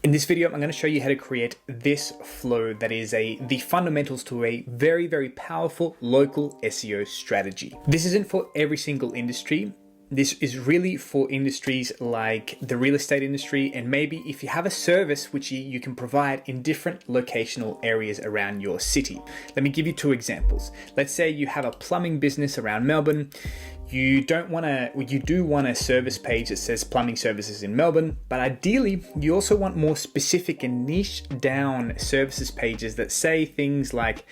In this video, I'm going to show you how to create this flow that is the fundamentals to a very, very powerful local SEO strategy. This isn't for every single industry. This is really for industries like the real estate industry, and maybe if you have a service which you can provide in different locational areas around your city. Let me give you two examples. Let's say you have a plumbing business around Melbourne. You do want a service page that says plumbing services in Melbourne, but ideally you also want more specific and niche down services pages that say things like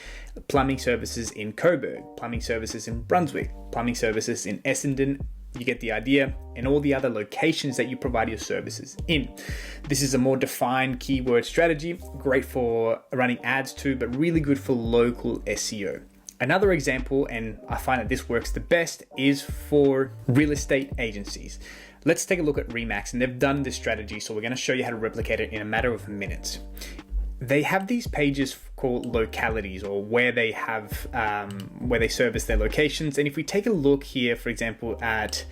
plumbing services in Coburg, plumbing services in Brunswick, plumbing services in Essendon. You get the idea, and all the other locations that you provide your services in. This is a more defined keyword strategy, great for running ads too, but really good for local SEO. Another example, and I find that this works the best, is for real estate agencies. Let's take a look at Remax, and they've done this strategy, so we're going to show you how to replicate it in a matter of minutes. They have these pages called localities, or where they service their locations. And if we take a look here, for example, at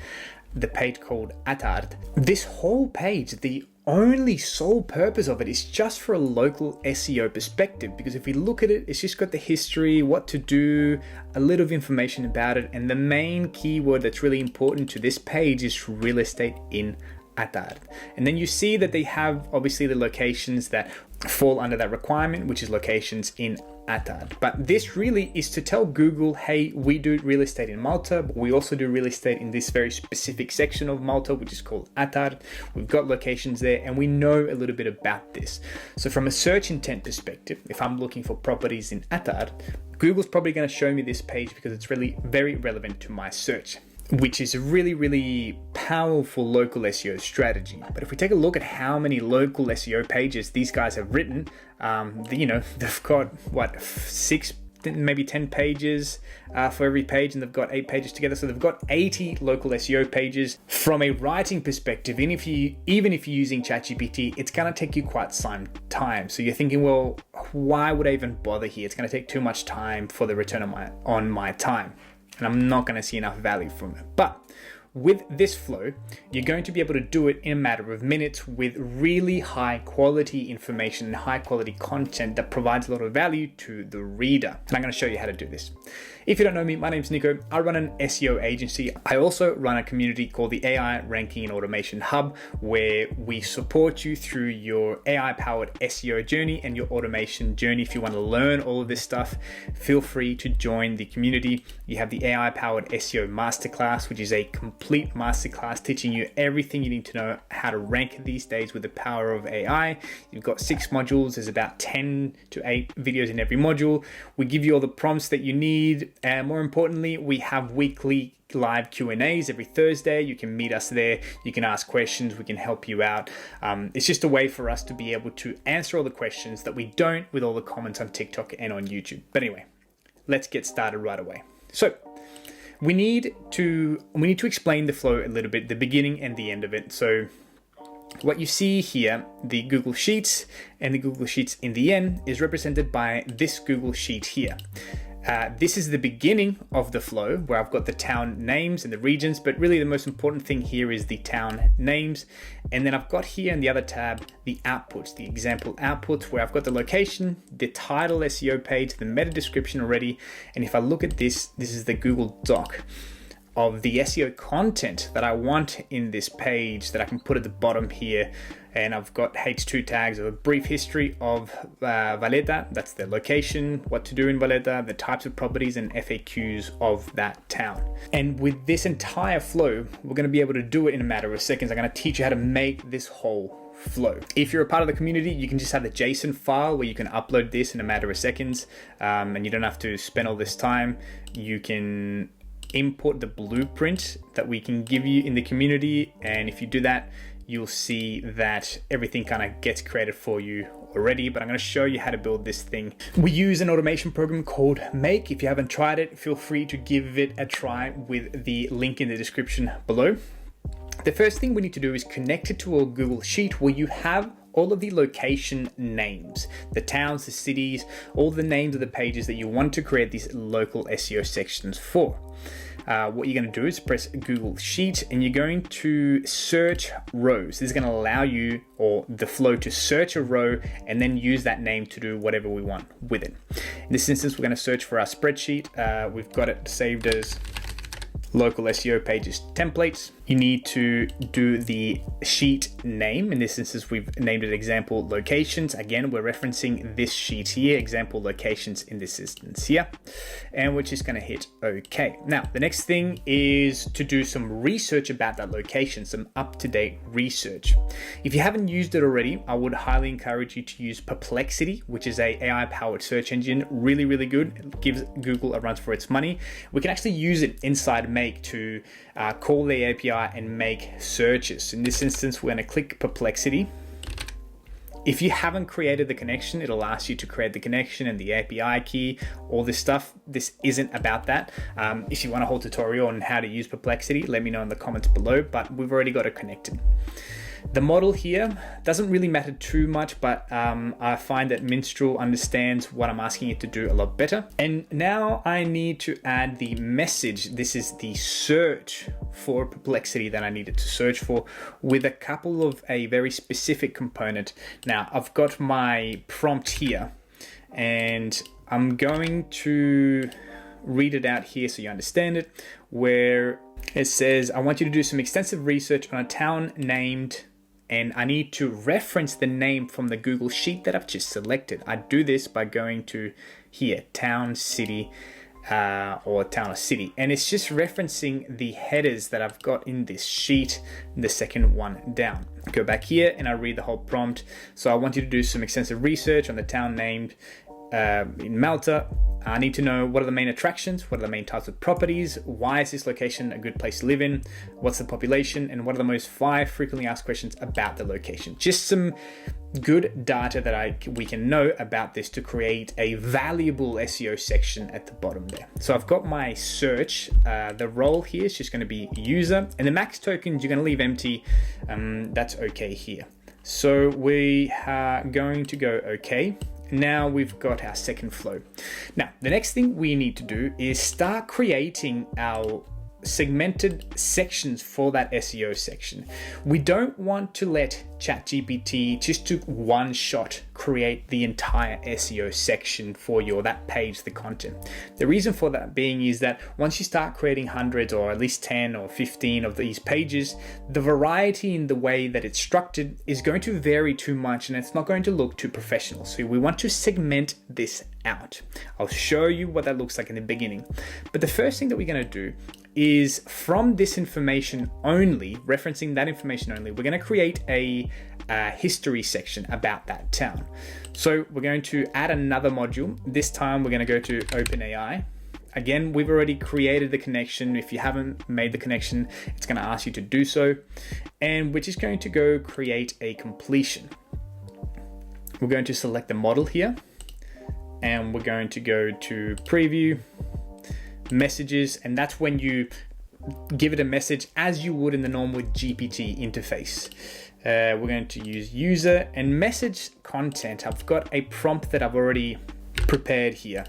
the page called Attard, this whole page, the only sole purpose of it is just for a local SEO perspective, because if we look at it, it's just got the history, what to do, a little of information about it, and the main keyword that's really important to this page is real estate in Attard. And then you see that they have obviously the locations that fall under that requirement, which is locations in Attard. But this really is to tell Google, hey, we do real estate in Malta, but we also do real estate in this very specific section of Malta, which is called Attard. We've got locations there, and we know a little bit about this. So from a search intent perspective, if I'm looking for properties in Attard, Google's probably going to show me this page because it's really very relevant to my search, which is a really, really powerful local SEO strategy. But if we take a look at how many local SEO pages these guys have written, they've got 6, maybe 10 pages for every page, and they've got 8 pages together. So they've got 80 local SEO pages. From a writing perspective, even if you're using ChatGPT, it's going to take you quite some time. So you're thinking, well, why would I even bother here? It's going to take too much time for the return on my time, and I'm not going to see enough value from it. But with this flow, you're going to be able to do it in a matter of minutes with really high quality information and high quality content that provides a lot of value to the reader. And I'm going to show you how to do this. If you don't know me, my name's Nico. I run an SEO agency. I also run a community called the AI Ranking and Automation Hub, where we support you through your AI-powered SEO journey and your automation journey. If you want to learn all of this stuff, feel free to join the community. You have the AI-powered SEO Masterclass, which is a complete masterclass teaching you everything you need to know how to rank these days with the power of AI. You've got 6 modules. There's about 10 to 8 videos in every module. We give you all the prompts that you need. And more importantly, we have weekly live Q&As every Thursday. You can meet us there. You can ask questions. We can help you out. It's just a way for us to be able to answer all the questions that we don't with all the comments on TikTok and on YouTube. But anyway, let's get started right away. So we need to explain the flow a little bit, the beginning and the end of it. So what you see here, the Google Sheets and the Google Sheets in the end, is represented by this Google Sheet here. This is the beginning of the flow where I've got the town names and the regions, but really the most important thing here is the town names. And then I've got here in the other tab, the outputs, the example outputs, where I've got the location, the title SEO page, the meta description already. And if I look at this, this is the Google Doc of the SEO content that I want in this page that I can put at the bottom here. And I've got H2 tags of a brief history of Valletta, that's the location, what to do in Valletta, the types of properties, and FAQs of that town. And with this entire flow, we're going to be able to do it in a matter of seconds. I'm going to teach you how to make this whole flow. If you're a part of the community, you can just have the JSON file where you can upload this in a matter of seconds, and you don't have to spend all this time. You can import the blueprint that we can give you in the community, and if you do that, you'll see that everything kind of gets created for you already. But I'm going to show you how to build this thing. We use an automation program called Make. If you haven't tried it, feel free to give it a try with the link in the description below. The first thing we need to do is connect it to a Google Sheet where you have all of the location names, the towns, the cities, all the names of the pages that you want to create these local SEO sections for. what you're going to do is press Google Sheet, and you're going to search rows. This is going to allow you, or the flow, to search a row and then use that name to do whatever we want with it. In this instance, we're going to search for our spreadsheet. We've got it saved as Local SEO pages templates. You need to do the sheet name. In this instance, we've named it example locations. Again, we're referencing this sheet here, example locations in this instance here. And we're just going to hit OK. Now, the next thing is to do some research about that location, some up-to-date research. If you haven't used it already, I would highly encourage you to use Perplexity, which is a AI-powered search engine. Really, really good. It gives Google a run for its money. We can actually use it inside Make to call the API and make searches. In this instance, we're going to click Perplexity. If you haven't created the connection, it'll ask you to create the connection and the API key, all this stuff. This isn't about that. If you want a whole tutorial on how to use Perplexity, let me know in the comments below, but we've already got it connected. The model here doesn't really matter too much, but I find that Minstrel understands what I'm asking it to do a lot better. And now I need to add the message. This is the search for Perplexity that I needed to search for, with a couple of a very specific component. Now I've got my prompt here, and I'm going to read it out here so you understand it, where it says, I want you to do some extensive research on a town named, and I need to reference the name from the Google Sheet that I've just selected. I do this by going to here, town, city, or town or city. And it's just referencing the headers that I've got in this sheet, the second one down. Go back here and I read the whole prompt. So I want you to do some extensive research on the town named in Malta. I need to know what are the main attractions, what are the main types of properties, why is this location a good place to live in, what's the population, and what are the most 5 frequently asked questions about the location. Just some good data that we can know about this to create a valuable SEO section at the bottom there. So I've got my search. The role here is just going to be user, and the max tokens you're going to leave empty. That's okay here. So we are going to go okay. Now we've got our second flow. Now, the next thing we need to do is start creating our segmented sections for that SEO section. We don't want to let ChatGPT just to one shot create the entire SEO section for you, or that page, the content. The reason for that being is that once you start creating hundreds or at least 10 or 15 of these pages, the variety in the way that it's structured is going to vary too much and it's not going to look too professional. So we want to segment this out. I'll show you what that looks like in the beginning. But the first thing that we're going to do is, from this information only, referencing that information only, we're going to create a history section about that town. So we're going to add another module. This time we're going to go to OpenAI. Again, we've already created the connection. If you haven't made the connection, it's going to ask you to do so. And we're just going to go create a completion. We're going to select the model here, and we're going to go to preview, messages, and that's when you give it a message as you would in the normal GPT interface. We're going to use user and message content. I've got a prompt that I've already prepared here.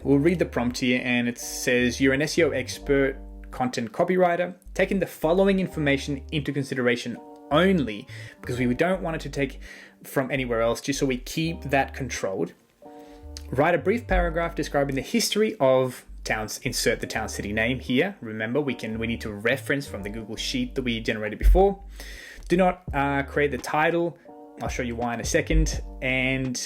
We'll read the prompt here, and it says, you're an SEO expert, content copywriter, taking the following information into consideration only, because we don't want it to take from anywhere else, just so we keep that controlled. Write a brief paragraph describing the history of towns. Insert the town city name here. Remember, we need to reference from the Google Sheet that we generated before. Do not create the title. I'll show you why in a second. And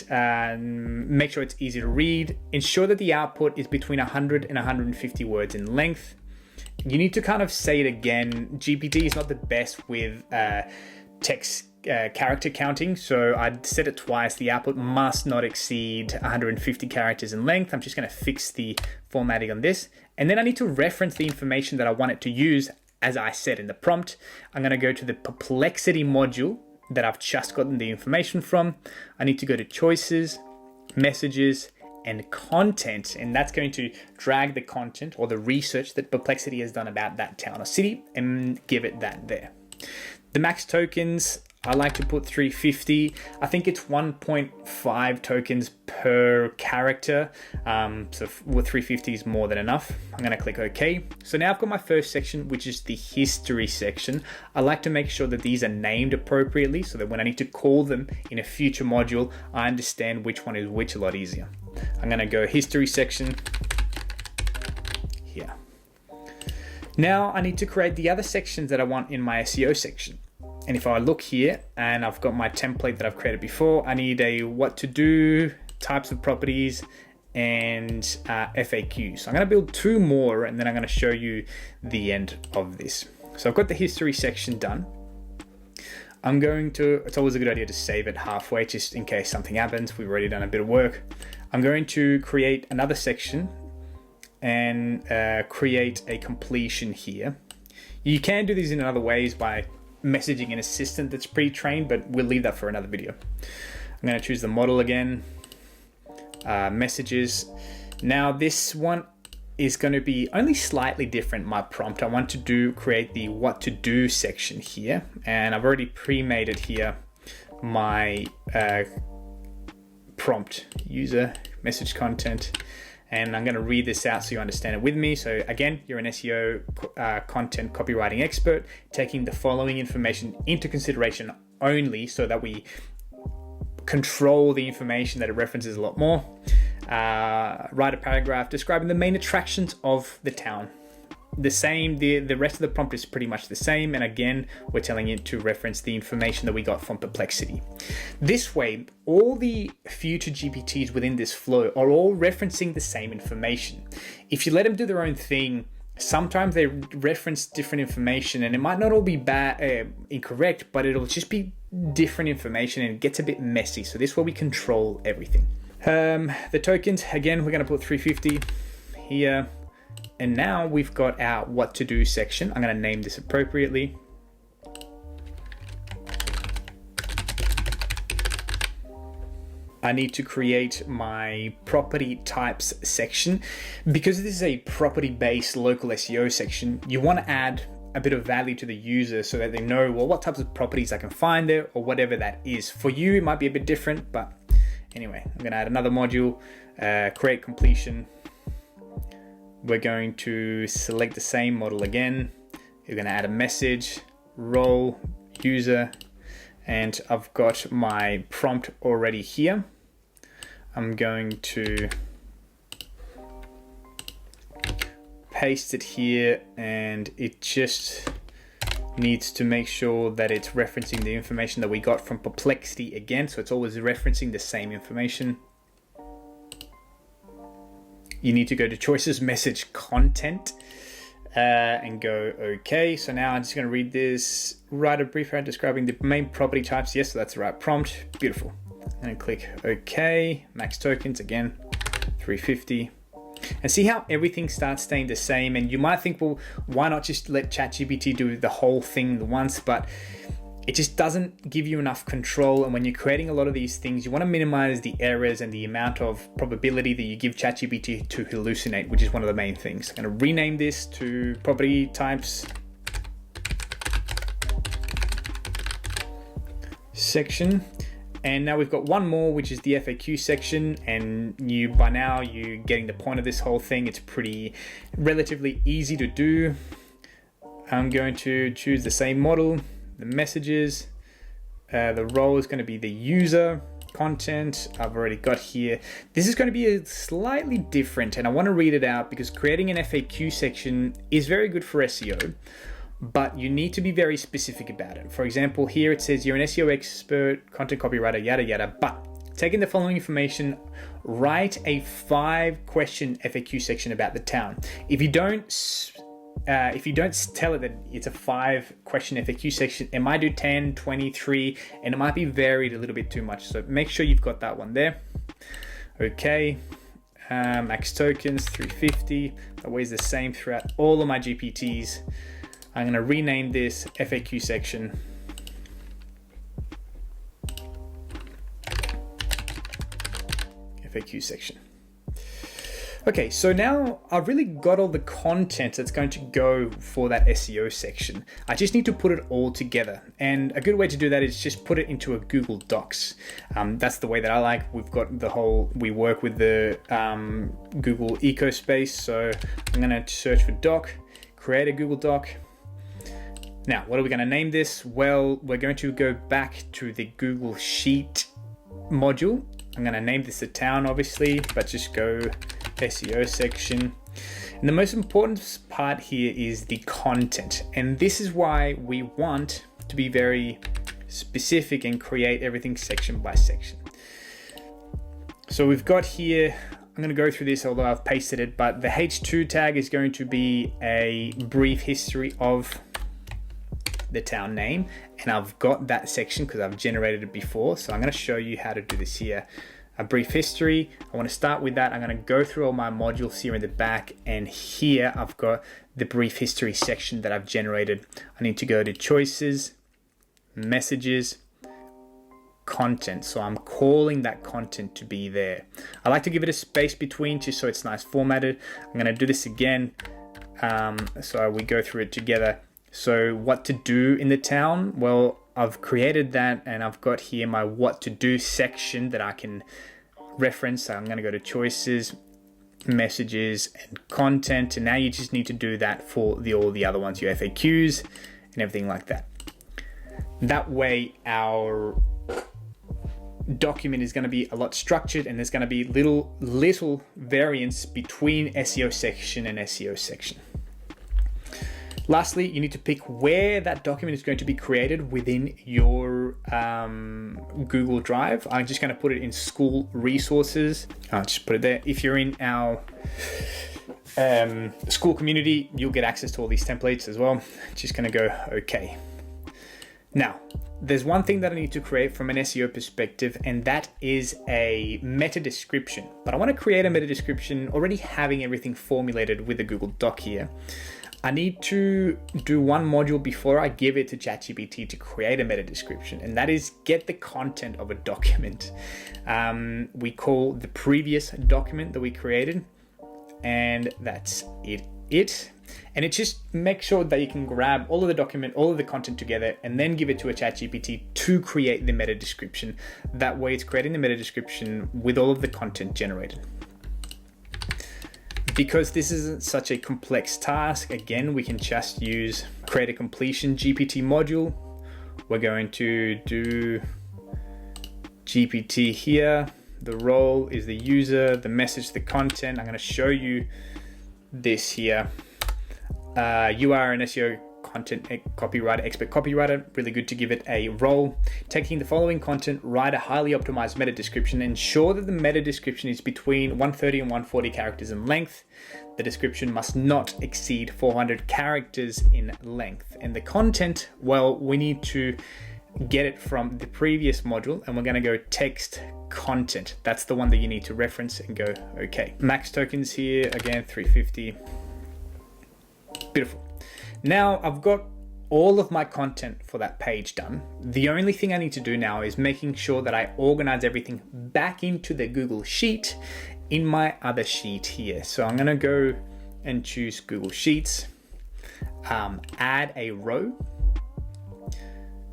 make sure it's easy to read. Ensure that the output is between 100 and 150 words in length. You need to kind of say it again. GPT is not the best with text character counting, so I'd said it twice. The output must not exceed 150 characters in length. I'm just going to fix the formatting on this, and then I need to reference the information that I want it to use. As I said in the prompt, I'm going to go to the Perplexity module that I've just gotten the information from. I need to go to choices, messages, and content, and that's going to drag the content or the research that Perplexity has done about that town or city and give it that there. The max tokens, I like to put 350. I think it's 1.5 tokens per character. So with 350 is more than enough. I'm gonna click OK. So now I've got my first section, which is the history section. I like to make sure that these are named appropriately so that when I need to call them in a future module, I understand which one is which a lot easier. I'm gonna go history section here. Now I need to create the other sections that I want in my SEO section. And if I look here and I've got my template that I've created before, I need a what to do, types of properties, and FAQs. So I'm going to build 2 more and then I'm going to show you the end of this. So I've got the history section done. I'm going to, it's always a good idea to save it halfway just in case something happens. We've already done a bit of work. I'm going to create another section and create a completion here. You can do these in other ways by messaging an assistant that's pre-trained, but we'll leave that for another video. I'm going to choose the model again, messages. Now this one is going to be only slightly different, my prompt. I want to create the what to do section here, and I've already pre-made it here. My prompt, user message content. And I'm going to read this out so you understand it with me. So again, you're an SEO content copywriting expert, taking the following information into consideration only so that we control the information that it references a lot more. Write a paragraph describing the main attractions of the town. The rest of the prompt is pretty much the same. And again, we're telling it to reference the information that we got from Perplexity. This way, all the future GPTs within this flow are all referencing the same information. If you let them do their own thing, sometimes they reference different information and it might not all be incorrect, but it'll just be different information and it gets a bit messy. So this way we control everything. The tokens, again, we're going to put 350 here. And now we've got our what to do section. I'm going to name this appropriately. I need to create my property types section. Because this is a property-based local SEO section, you want to add a bit of value to the user so that they know, well, what types of properties I can find there or whatever that is. For you, it might be a bit different, but anyway, I'm going to add another module, create completion. We're going to select the same model again. You're going to add a message, role, user, and I've got my prompt already here. I'm going to paste it here, and it just needs to make sure that it's referencing the information that we got from Perplexity again. So it's always referencing the same information. You need to go to choices, message, content, and go OK. So now I'm just going to read this, write a brief paragraph describing the main property types. Yes, so that's the right prompt. Beautiful. And click OK. Max tokens again, 350. And see how everything starts staying the same. And you might think, well, why not just let ChatGPT do the whole thing once? But it just doesn't give you enough control. And when you're creating a lot of these things, you want to minimize the errors and the amount of probability that you give ChatGPT to hallucinate, which is one of the main things. I'm going to rename this to property types section. And now we've got one more, which is the FAQ section. And by now you're getting the point of this whole thing. It's relatively easy to do. I'm going to choose the same model. The messages, the role is going to be the user, content I've already got here. This is going to be slightly different, and I want to read it out because creating an FAQ section is very good for SEO, but you need to be very specific about it. For example, here it says you're an SEO expert, content copywriter, yada yada, but taking the following information, write a 5-question FAQ section about the town. If you don't tell it that it's a 5-question FAQ section, it might do 10, 23, and it might be varied a little bit too much. So make sure you've got that one there. Okay, max tokens, 350. Always the same throughout all of my GPTs. I'm gonna rename this FAQ section. FAQ section. Okay, so now I've really got all the content that's going to go for that SEO section. I just need to put it all together. And a good way to do that is just put it into a Google Docs. That's the way that I like. We've got we work with the Google ecospace. So I'm gonna search for doc, create a Google Doc. Now, what are we gonna name this? Well, we're going to go back to the Google Sheet module. I'm gonna name this a town, obviously, but just go SEO section. And the most important part here is the content. And this is why we want to be very specific and create everything section by section. So we've got here, I'm going to go through this, although I've pasted it, but the H2 tag is going to be a brief history of the town name. And I've got that section because I've generated it before. So I'm going to show you how to do this here. A brief history. I want to start with that. I'm going to go through all my modules here in the back, and here I've got the brief history section that I've generated. I need to go to choices, messages, content. So I'm calling that content to be there. I like to give it a space between just so it's nice formatted. I'm going to do this again. So we go through it together. So what to do in the town? Well, I've created that, and I've got here my what to do section that I can reference. So I'm going to go to choices, messages, and content. And now you just need to do that for all the other ones, your FAQs and everything like that. That way our document is going to be a lot structured, and there's going to be little variance between SEO section and SEO section. Lastly, you need to pick where that document is going to be created within your Google Drive. I'm just going to put it in school resources. I'll just put it there. If you're in our school community, you'll get access to all these templates as well. Just going to go okay. Now, there's one thing that I need to create from an SEO perspective, and that is a meta description. But I want to create a meta description already having everything formulated with the Google Doc here. I need to do one module before I give it to ChatGPT to create a meta description, and that is get the content of a document. We call the previous document that we created, and that's it. And it just makes sure that you can grab all of the document, all of the content together, and then give it to a ChatGPT to create the meta description. That way it's creating the meta description with all of the content generated. Because this isn't such a complex task, again, we can just use create a completion GPT module. We're going to do GPT here. The role is the user, the message, the content. I'm going to show you this here. You are an SEO content copywriter, expert copywriter. Really good to give it a role. Taking the following content, write a highly optimized meta description. Ensure that the meta description is between 130 and 140 characters in length. The description must not exceed 400 characters in length. And the content, well, we need to get it from the previous module, and we're going to go text content. That's the one that you need to reference and go okay. Max tokens here, again, 350. Beautiful. Now I've got all of my content for that page done. The only thing I need to do now is making sure that I organize everything back into the Google Sheet in my other sheet here. So I'm going to go and choose Google Sheets, add a row,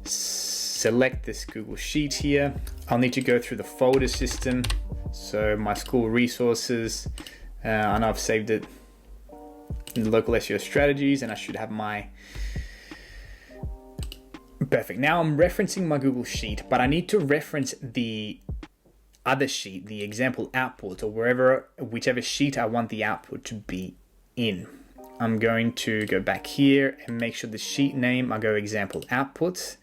select this Google Sheet here. I'll need to go through the folder system. So my school resources, I know I've saved it in the local SEO strategies, and I should have my perfect. Now I'm referencing my Google Sheet, but I need to reference the other sheet, the example output, or whichever sheet I want the output to be in. I'm going to go back here and make sure the sheet name, I go example outputs.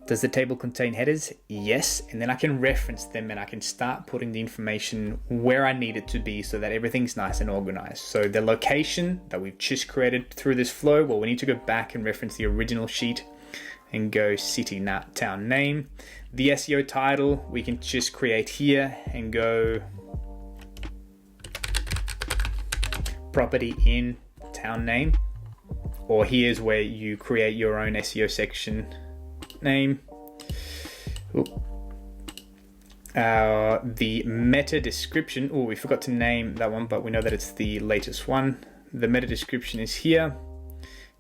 Does the table contain headers? Yes. And then I can reference them, and I can start putting the information where I need it to be so that everything's nice and organized. So the location that we've just created through this flow, well, we need to go back and reference the original sheet and go city, town name. The SEO title, we can just create here and go property in town name, or here's where you create your own SEO section name. The meta description. Oh, we forgot to name that one, but we know that it's the latest one. The meta description is here.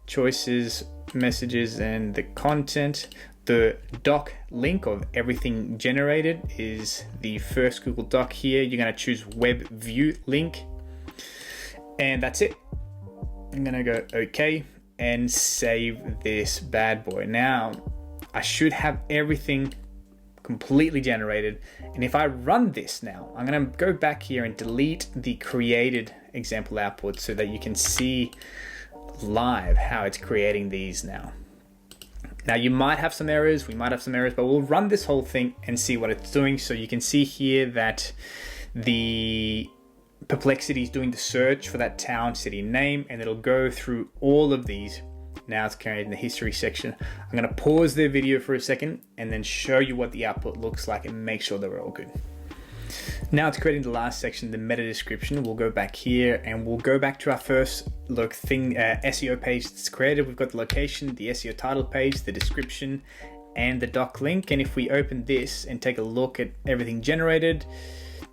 Choices, messages, and the content. The doc link of everything generated is the first Google Doc here. You're going to choose web view link, and that's it. I'm going to go OK and save this bad boy. Now I should have everything completely generated, and if I run this now, I'm going to go back here and delete the created example output so that you can see live how it's creating these now. Now you might have some errors, we might have some errors, but we'll run this whole thing and see what it's doing. So you can see here that the Perplexity is doing the search for that town, city name, and it'll go through all of these. Now it's creating the history section. I'm going to pause the video for a second and then show you what the output looks like and make sure that we're all good. Now it's creating the last section, the meta description. We'll go back here and we'll go back to our first SEO page that's created. We've got the location, the SEO title page, the description, and the doc link. And if we open this and take a look at everything generated,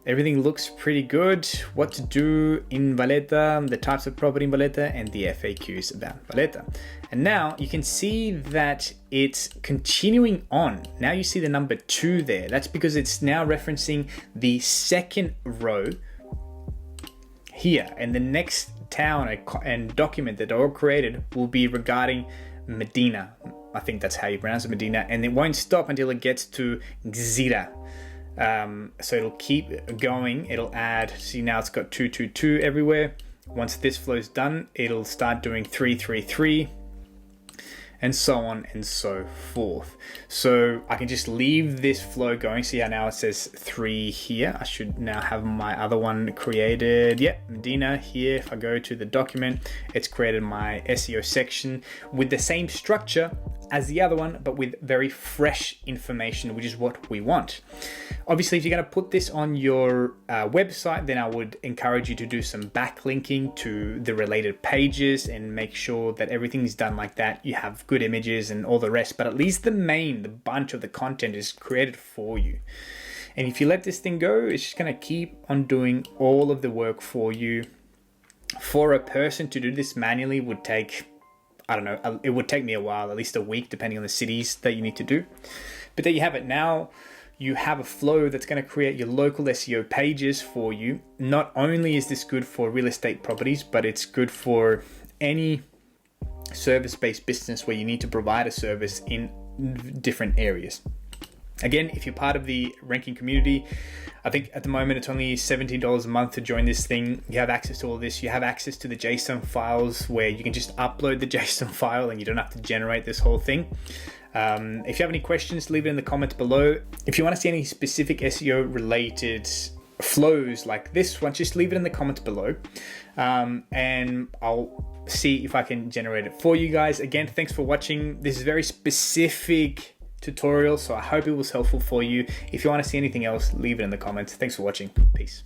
everything looks pretty good. What to do in Valletta, the types of property in Valletta, and the FAQs about Valletta. And now you can see that it's continuing on. Now you see the number 2 there. That's because it's now referencing the second row here. And the next town and document that are all created will be regarding Medina. I think that's how you pronounce it, Medina. And it won't stop until it gets to Gzira. So it'll keep going. It'll add, see now it's got 222 everywhere. Once this flow is done, it'll start doing 333 and so on and so forth. So I can just leave this flow going. See how now it says 3 here. I should now have my other one created. Yep, Medina here. If I go to the document, it's created my SEO section with the same structure as the other one, but with very fresh information, which is what we want. Obviously, if you're going to put this on your website, then I would encourage you to do some backlinking to the related pages and make sure that everything's done like that. You have good images and all the rest, but at least the bunch of the content is created for you. And if you let this thing go, it's just going to keep on doing all of the work for you. For a person to do this manually would take, I don't know, it would take me a while, at least a week, depending on the cities that you need to do. But there you have it. Now you have a flow that's going to create your local SEO pages for you. Not only is this good for real estate properties, but it's good for any service-based business where you need to provide a service in different areas. Again, if you're part of the ranking community, I think at the moment it's only $17 a month to join this thing. You have access to all this. You have access to the JSON files where you can just upload the JSON file and you don't have to generate this whole thing. If you have any questions, leave it in the comments below. If you want to see any specific SEO related flows like this one, just leave it in the comments below. And I'll see if I can generate it for you guys. Again, thanks for watching. This is very specific tutorial, so I hope it was helpful for you. If you want to see anything else, leave it in the comments. Thanks for watching. Peace.